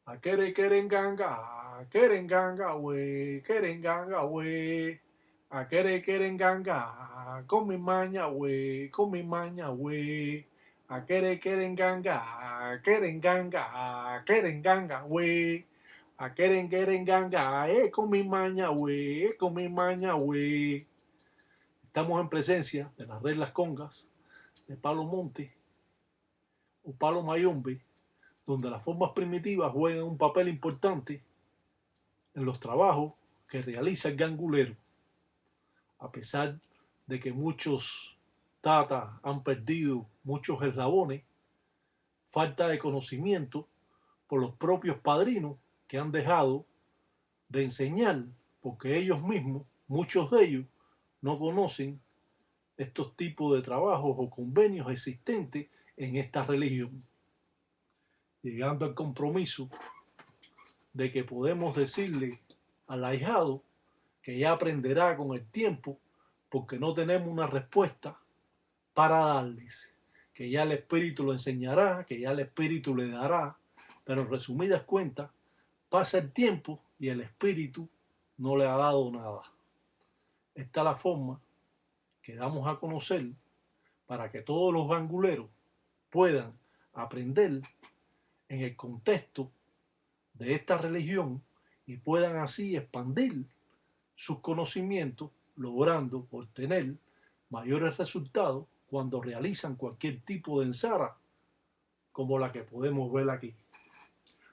A querenganga, we, querenganga, we. A querenganga, con mi maña, we, con mi maña, we. A querenganga, querenganga, we. A querenganga, con mi maña, we, con mi maña, we. Estamos en presencia de las reglas congas de Palo Monte o Palo Mayombe, donde las formas primitivas juegan un papel importante en los trabajos que realiza el gangulero, a pesar de que muchos tatas han perdido muchos eslabones, falta de conocimiento por los propios padrinos que han dejado de enseñar, porque ellos mismos, muchos de ellos, no conocen estos tipos de trabajos o convenios existentes en esta religión, llegando al compromiso de que podemos decirle al ahijado que ya aprenderá con el tiempo, porque no tenemos una respuesta para darles, que ya el Espíritu lo enseñará, que ya el Espíritu le dará, pero en resumidas cuentas, pasa el tiempo y el Espíritu no le ha dado nada. Esta es la forma que damos a conocer para que todos los ganguleros puedan aprender en el contexto de esta religión y puedan así expandir sus conocimientos, logrando obtener mayores resultados cuando realizan cualquier tipo de ensara como la que podemos ver aquí.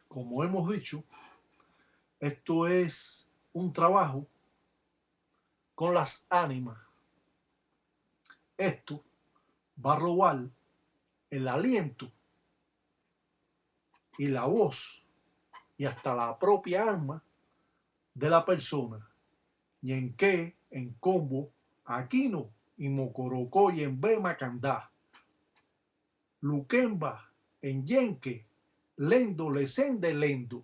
Como hemos dicho, esto es un trabajo con las ánimas. Esto va a robar el aliento y la voz y hasta la propia alma de la persona. Y en qué, en combo, Aquino y Mocorocó y en Bema Candá, Luquemba, en Yenque, Lendo, Lesende, Lendo,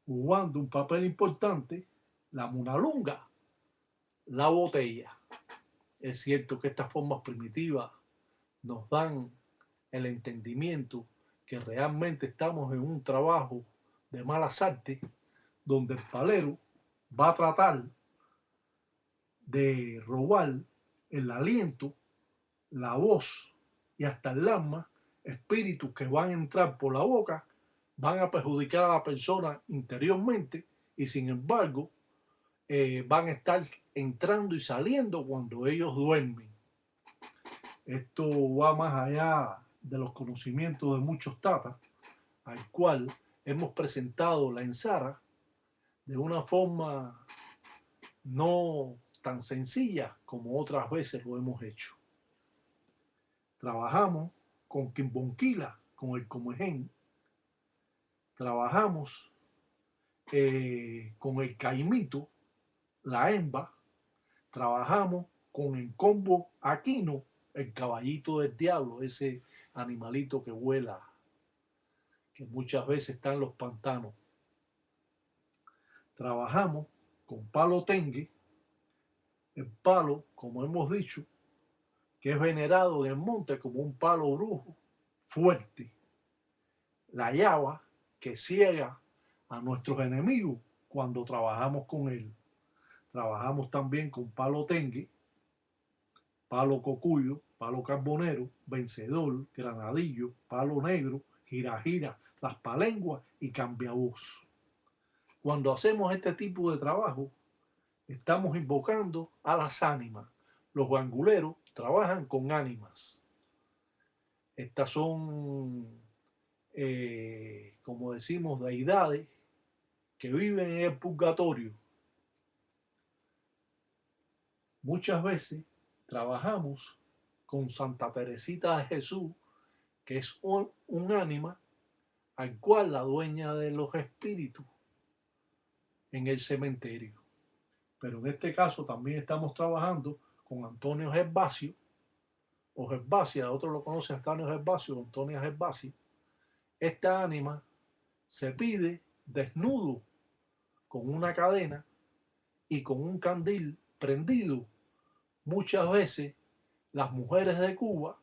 jugando un papel importante, la Munalunga, la botella. Es cierto que estas formas primitivas nos dan el entendimiento que realmente estamos en un trabajo de malas artes, donde el palero va a tratar de robar el aliento, la voz y hasta el alma, espíritus que van a entrar por la boca, van a perjudicar a la persona interiormente y sin embargo van a estar entrando y saliendo cuando ellos duermen. Esto va más allá de los conocimientos de muchos tatas, al cual hemos presentado la ensara de una forma no tan sencilla como otras veces lo hemos hecho. Trabajamos con Quimbonquila, con el comején, trabajamos con el caimito, la hemba, trabajamos con el combo aquino, el caballito del diablo, ese animalito que vuela, que muchas veces está en los pantanos. Trabajamos con palo tengue, el palo, como hemos dicho, que es venerado en el monte como un palo brujo, fuerte. La llava, que ciega a nuestros enemigos cuando trabajamos con él. Trabajamos también con palo tengue, palo cocuyo, palo carbonero, vencedor, granadillo, palo negro, gira gira, raspalenguas y cambiavoz. Cuando hacemos este tipo de trabajo, estamos invocando a las ánimas. Los ganguleros trabajan con ánimas. Estas son, como decimos, deidades que viven en el purgatorio. Muchas veces trabajamos con Santa Teresita de Jesús, que es un ánima al cual la dueña de los espíritus en el cementerio. Pero en este caso también estamos trabajando con Antonio Gervasio, o Gervasia, otros lo conocen, Antonio Gervasio, Antonia Gervasia. Esta ánima se pide desnudo, con una cadena y con un candil prendido. Muchas veces las mujeres de Cuba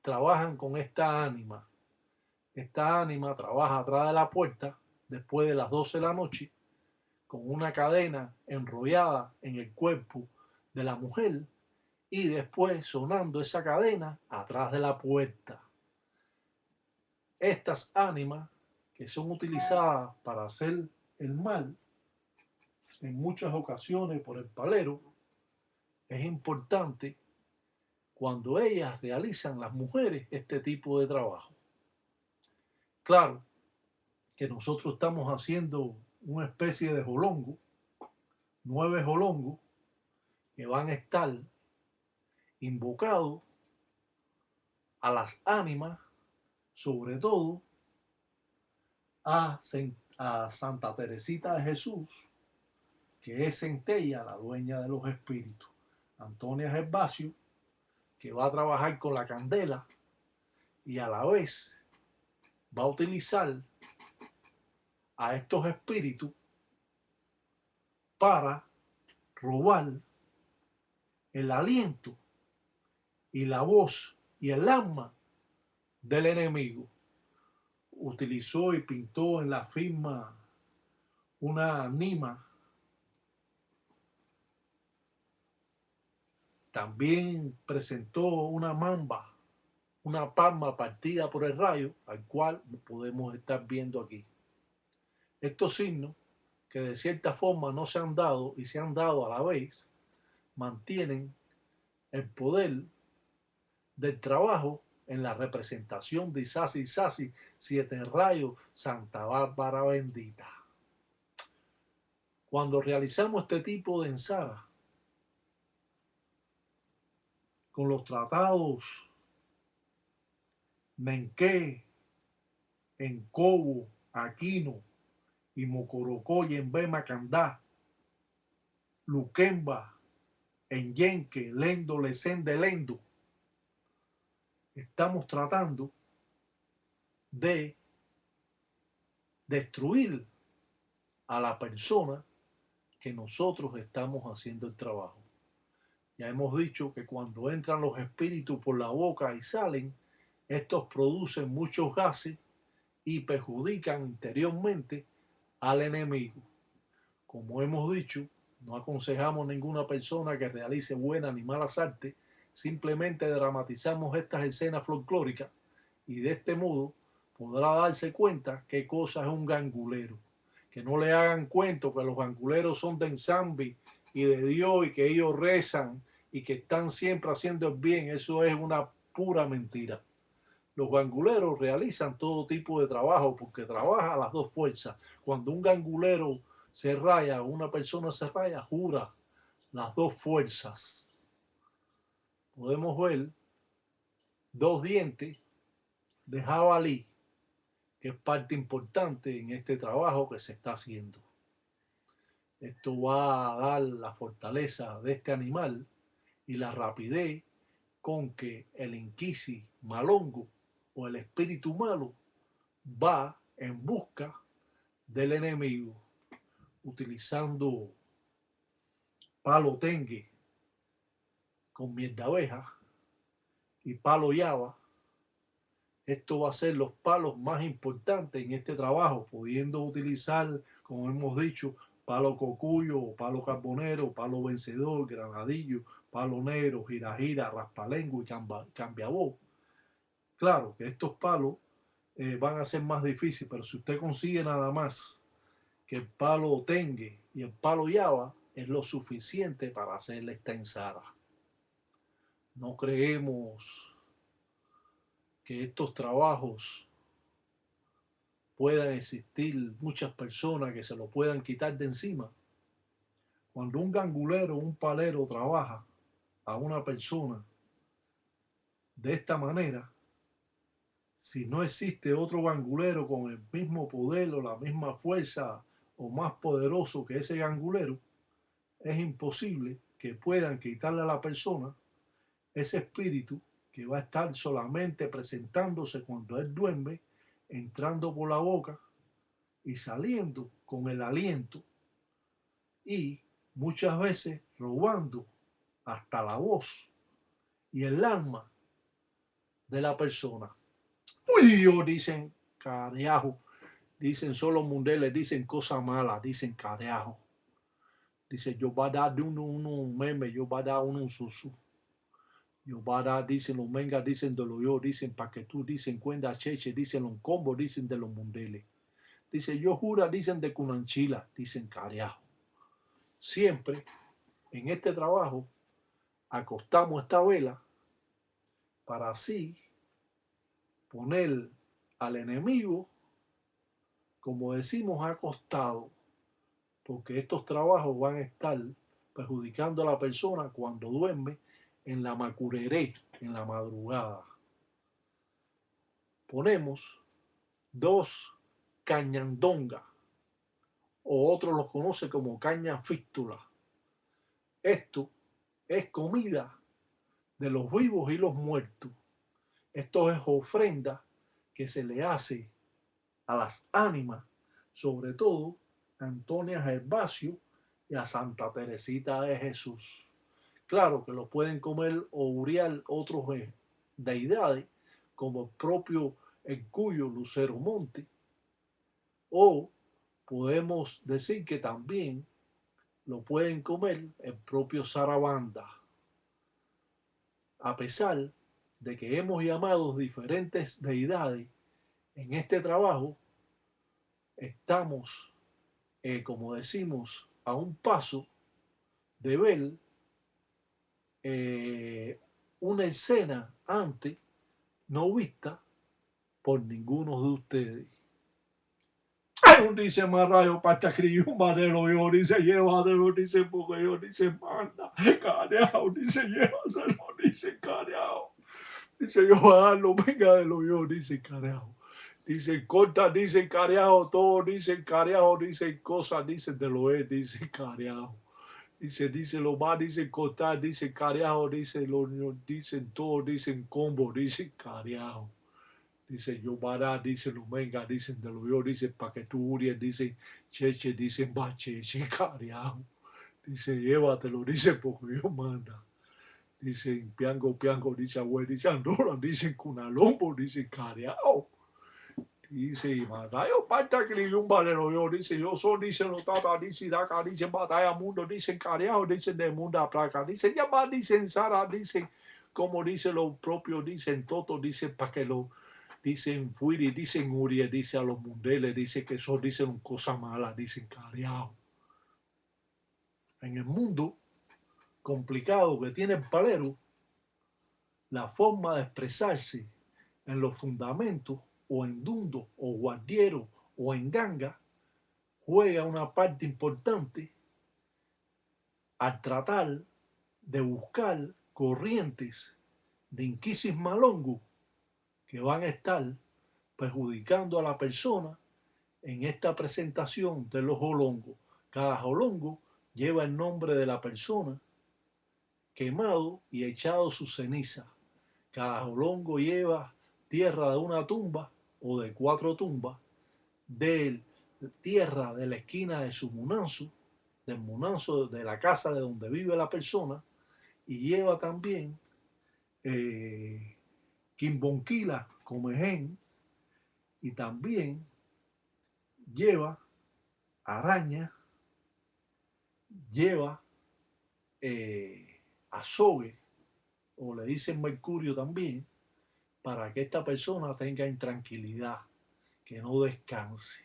trabajan con esta ánima Esta ánima trabaja atrás de la puerta después de las 12 de la noche con una cadena enrollada en el cuerpo de la mujer y después sonando esa cadena atrás de la puerta. Estas ánimas que son utilizadas para hacer el mal en muchas ocasiones por el palero, es importante cuando ellas realizan, las mujeres, este tipo de trabajo. Claro que nosotros estamos haciendo una especie de jolongo, 9 jolongos que van a estar invocados a las ánimas, sobre todo a Santa Teresita de Jesús, que es Centella, la dueña de los espíritus, Antonia Gervasio, que va a trabajar con la candela y a la vez va a utilizar a estos espíritus para robar el aliento y la voz y el alma del enemigo. Utilizó y pintó en la firma una anima. También presentó una mamba, una palma partida por el rayo, al cual podemos estar viendo aquí. Estos signos, que de cierta forma no se han dado y se han dado a la vez, mantienen el poder del trabajo en la representación de Isasi Isasi, 7 rayos, Santa Bárbara bendita. Cuando realizamos este tipo de ensara con los tratados Menqué, Encobo, Aquino y Mocorocó y Embema Candá, Luquemba, Enyenque, Lendo, Lecende, Lendo, estamos tratando de destruir a la persona que nosotros estamos haciendo el trabajo. Ya hemos dicho que cuando entran los espíritus por la boca y salen, estos producen muchos gases y perjudican interiormente al enemigo. Como hemos dicho, no aconsejamos a ninguna persona que realice buenas ni malas artes, simplemente dramatizamos estas escenas folclóricas y de este modo podrá darse cuenta qué cosa es un gangulero. Que no le hagan cuento que los ganguleros son de Nzambi y de Dios y que ellos rezan y que están siempre haciendo el bien. Eso es una pura mentira. Los ganguleros realizan todo tipo de trabajo porque trabaja a las dos fuerzas. Cuando un gangulero se raya, una persona se raya, jura las dos fuerzas. Podemos ver 2 dientes de jabalí, que es parte importante en este trabajo que se está haciendo. Esto va a dar la fortaleza de este animal y la rapidez con que el inquisi malongo o el espíritu malo va en busca del enemigo, utilizando palo tengue con miel de abeja y palo yaba. Esto va a ser los palos más importantes en este trabajo, pudiendo utilizar, como hemos dicho, palo cocuyo, palo carbonero, palo vencedor, granadillo, palo negro, gira, raspalengo y cambiabó. Claro que estos palos van a ser más difíciles, pero si usted consigue nada más que el palo tengue y el palo yaba, es lo suficiente para hacerle esta ensara. No creemos que estos trabajos puedan existir muchas personas que se lo puedan quitar de encima. Cuando un gangulero o un palero trabaja a una persona de esta manera, si no existe otro gangulero con el mismo poder o la misma fuerza o más poderoso que ese gangulero, es imposible que puedan quitarle a la persona ese espíritu que va a estar solamente presentándose cuando él duerme, entrando por la boca y saliendo con el aliento y muchas veces robando hasta la voz y el alma de la persona. Uy, Dios, dicen careajo. Dicen solo mundeles, dicen cosas malas, dicen careajo. Dice, yo va a dar de uno un meme, yo va a dar uno un susu. Yo va a dar, dicen los mengas, dicen de los yo, dicen pa' que tú, dicen cuenda cheche, dicen los combos, dicen de los mundeles. Dice, yo jura, dicen de cunanchila, dicen careajo. Siempre en este trabajo acostamos esta vela para así poner al enemigo, como decimos, acostado, porque estos trabajos van a estar perjudicando a la persona cuando duerme en la macureré, en la madrugada. Ponemos 2 cañandongas, o otros los conoce como caña fístula. Esto es comida de los vivos y los muertos. Esto es ofrenda que se le hace a las ánimas, sobre todo a Antonia Gervasio y a Santa Teresita de Jesús. Claro que lo pueden comer o uriar otros deidades, como el propio Herculio Lucero Monte, o podemos decir que también lo pueden comer el propio Sarabanda. A pesar de que hemos llamado diferentes deidades en este trabajo, estamos, como decimos, a un paso de ver una escena antes no vista por ninguno de ustedes. Dice Marrayo para escribir un manero, yo dice llévatelo, dice porque yo dice manda, careao, dice llévaselo, dice careao. Dice yo voy a darlo, venga de lo yo, dice careao. Dice corta, dice careao, todo, dice careao, dice cosas, dice de lo es, dice careao. Dice lo más, dice cortar, dice careao, dice lo, dicen todo, dicen combo, dice careao. Dice yo para, dice lo venga, dicen de lo yo, dice pa' que tú uries, dice cheche, dicen va cheche, careao. Dice llévatelo, dice porque yo manda. Dicen piango, piango, dice abuelo, dice andora, dicen cunalombo, dice careao. Dice Matayo Pata que un valero yo, dice yo soy, dice los tata, dice Daca, dice batalla mundo, dicen careao, dicen de mundo a placa, dicen llama, dicen Sara, dicen como dice lo propio, dicen Toto, dicen pa' que lo dicen Fuiri, dicen Uriel, dice a los mundeles, dice que eso dicen cosas malas, dicen careao. En el mundo complicado que tiene el palero, la forma de expresarse en los fundamentos o en dundo o guardiero o en ganga juega una parte importante al tratar de buscar corrientes de inquisis malongo que van a estar perjudicando a la persona en esta presentación de los jolongos. Cada jolongo lleva el nombre de la persona quemado y echado su ceniza. Cada jolongo lleva tierra de una tumba o de 4 tumbas, de tierra de la esquina de su munanzo, del munanzo de la casa de donde vive la persona, y lleva también quimbonquila, comején, y también lleva araña, lleva azogue, o le dicen mercurio también, para que esta persona tenga intranquilidad, que no descanse.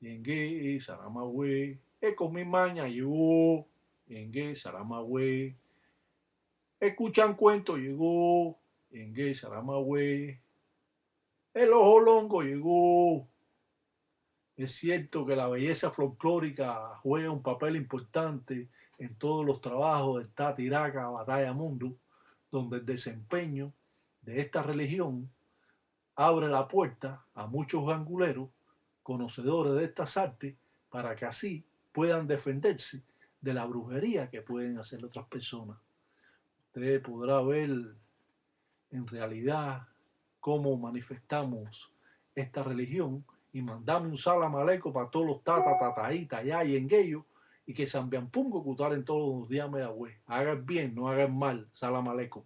Yengue, Saramagüe, con mi maña llegó, Yengue, Saramagüe, escuchan cuentos llegó, Yengue, Saramagüe, el ojo longo llegó. Es cierto que la belleza folclórica juega un papel importante en todos los trabajos del Tatiraca, Batalla Mundo, donde el desempeño de esta religión abre la puerta a muchos ganguleros, conocedores de estas artes, para que así puedan defenderse de la brujería que pueden hacer otras personas. Usted podrá ver en realidad cómo manifestamos esta religión y mandamos un salam aleikum para todos los tata, tataíta, allá y en ellos, y que San Biampungo cutar en todos los días me da güey. Haga el bien, no haga el mal. Salam aleikum.